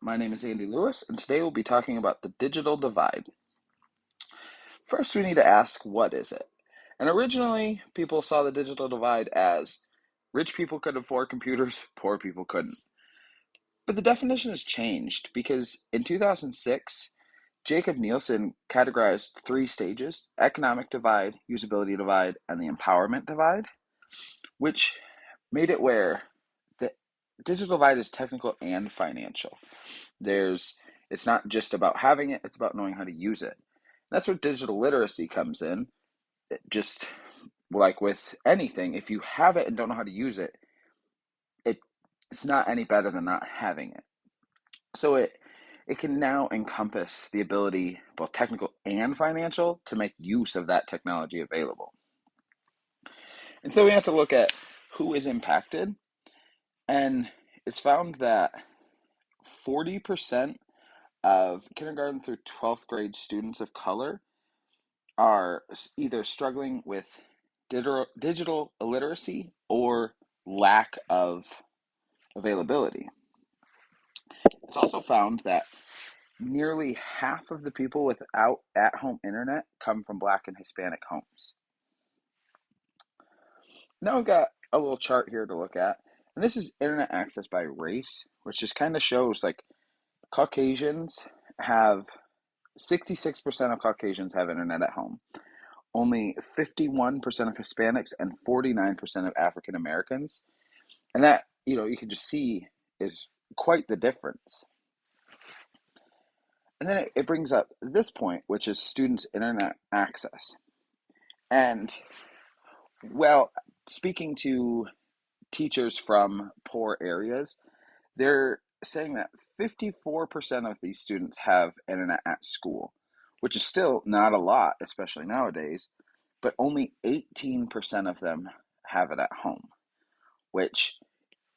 My name is Andy Lewis, and today we'll be talking about the digital divide. First, we need to ask, what is it? And originally, people saw the digital divide as rich people could afford computers, poor people couldn't. But the definition has changed because in 2006, Jacob Nielsen categorized three stages: economic divide, usability divide, and the empowerment divide, which made it where the digital divide is technical and financial. There's It's not just about having it, it's about knowing how to use it. That's where digital literacy comes in. Just like with anything, if you have it and don't know how to use it, it it's not any better than not having it. So it can now encompass the ability, both technical and financial, to make use of that technology available. And so we have to look at who is impacted, and it's found that 40% of kindergarten through 12th grade students of color are either struggling with digital illiteracy or lack of availability. It's also found that nearly half of the people without at home internet come from Black and Hispanic homes. Now we've got a little chart here to look at, and this is internet access by race, which just kind of shows like Caucasians have 66% of Caucasians have internet at home. Only 51% of Hispanics and 49% of African Americans. And that, you can just see is quite the difference. And then it brings up this point, which is students' internet access. And, well, speaking to teachers from poor areas, they're saying that 54% of these students have internet at school, which is still not a lot, especially nowadays, but only 18% of them have it at home, which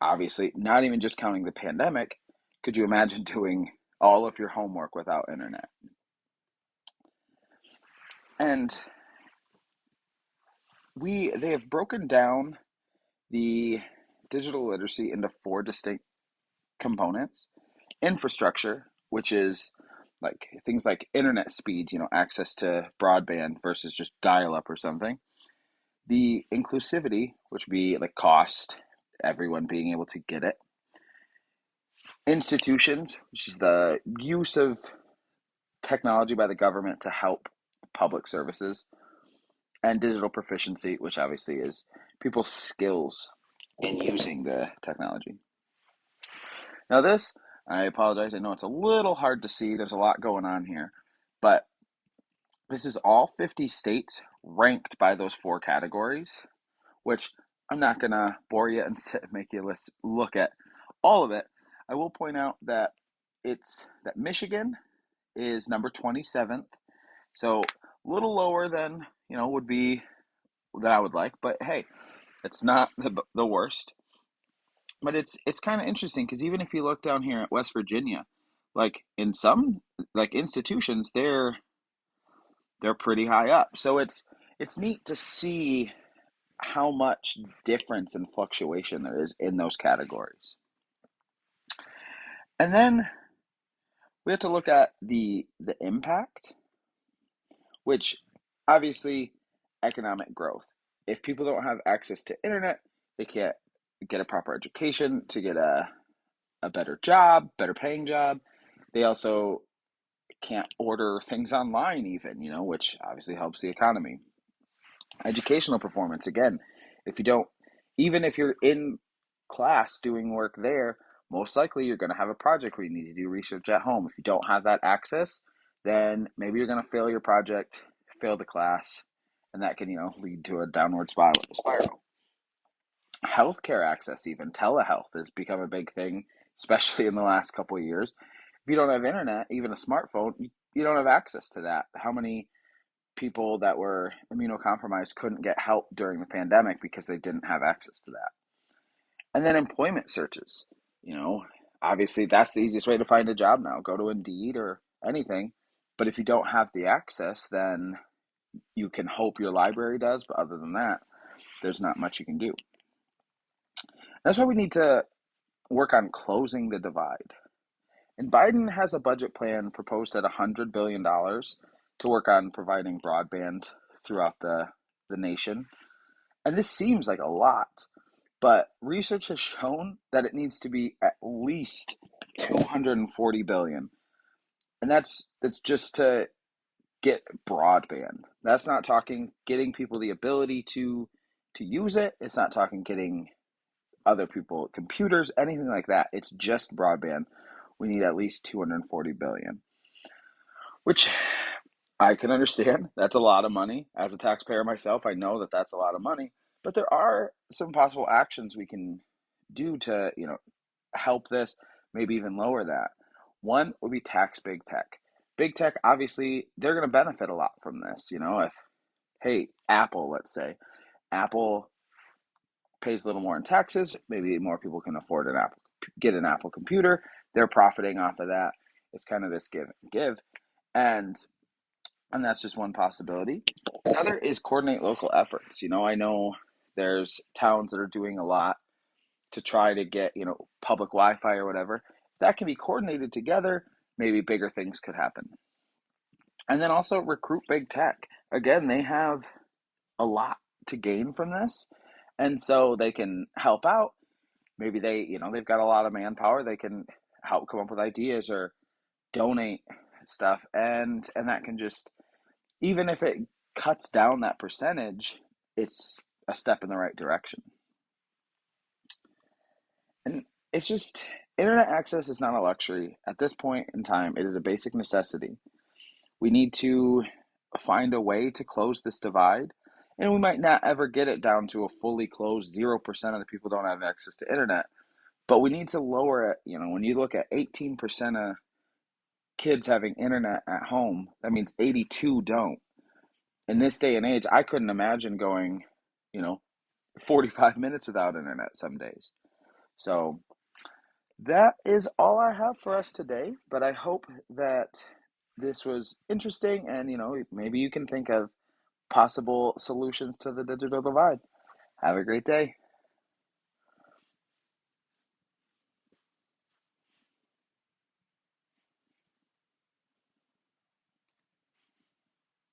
obviously, not even just counting the pandemic, could you imagine doing all of your homework without internet? And they have broken down the digital literacy into four distinct components. Infrastructure, which is like things like internet speeds, access to broadband versus just dial up or something. The inclusivity, which would be like cost, everyone being able to get it. Institutions, which is the use of technology by the government to help public services. And digital proficiency, which obviously is people's skills in using the technology. Now, I apologize, I know it's a little hard to see, there's a lot going on here, but this is all 50 states ranked by those four categories, which I'm not going to bore you and make you look at all of it. I will point out that Michigan is number 27th, so a little lower than would be that I would like, but hey, it's not the worst. But it's kind of interesting because even if you look down here at West Virginia, like in some like institutions, they're pretty high up. So it's neat to see how much difference and fluctuation there is in those categories. And then we have to look at the impact, which obviously economic growth. If people don't have access to internet, they can't get a proper education to get a better job, better paying job. They also can't order things online even, which obviously helps the economy. Educational performance, again, if you don't, even if you're in class doing work there, most likely you're going to have a project where you need to do research at home. If you don't have that access, then maybe you're going to fail your project, fail the class, and that can, lead to a downward spiral. Healthcare access, even telehealth, has become a big thing, especially in the last couple of years. If you don't have internet, even a smartphone, you don't have access to that. How many people that were immunocompromised couldn't get help during the pandemic because they didn't have access to that? And then employment searches. Obviously that's the easiest way to find a job now. Go to Indeed or anything. But if you don't have the access, then you can hope your library does. But other than that, there's not much you can do. That's why we need to work on closing the divide. And Biden has a budget plan proposed at $100 billion to work on providing broadband throughout the nation. And this seems like a lot, but research has shown that it needs to be at least 240 billion. And that's just to get broadband. That's not talking getting people the ability to use it. It's not talking getting other people computers, anything like that. It's just broadband. We need at least 240 billion, which I can understand. That's a lot of money. As a taxpayer myself, I know that that's a lot of money, but there are some possible actions we can do to, help this, maybe even lower that. One would be tax big tech. Big tech, obviously, they're going to benefit a lot from this. If, hey, Apple, let's say, Apple pays a little more in taxes, maybe more people can afford get an Apple computer. They're profiting off of that. It's kind of this give and give. And and that's just one possibility. Another is coordinate local efforts. I know there's towns that are doing a lot to try to get, public Wi-Fi or whatever. If that can be coordinated together, maybe bigger things could happen. And then also recruit big tech. Again, they have a lot to gain from this. And so they can help out. Maybe they've got a lot of manpower. They can help come up with ideas or donate stuff. And that can just, even if it cuts down that percentage, it's a step in the right direction. And it's just, internet access is not a luxury. At this point in time, it is a basic necessity. We need to find a way to close this divide. And we might not ever get it down to a fully closed 0% of the people don't have access to internet. But we need to lower it. When you look at 18% of kids having internet at home, that means 82 don't. In this day and age, I couldn't imagine going, you know, 45 minutes without internet some days. So that is all I have for us today, but I hope that this was interesting and, maybe you can think of possible solutions to the digital divide. Have a great day.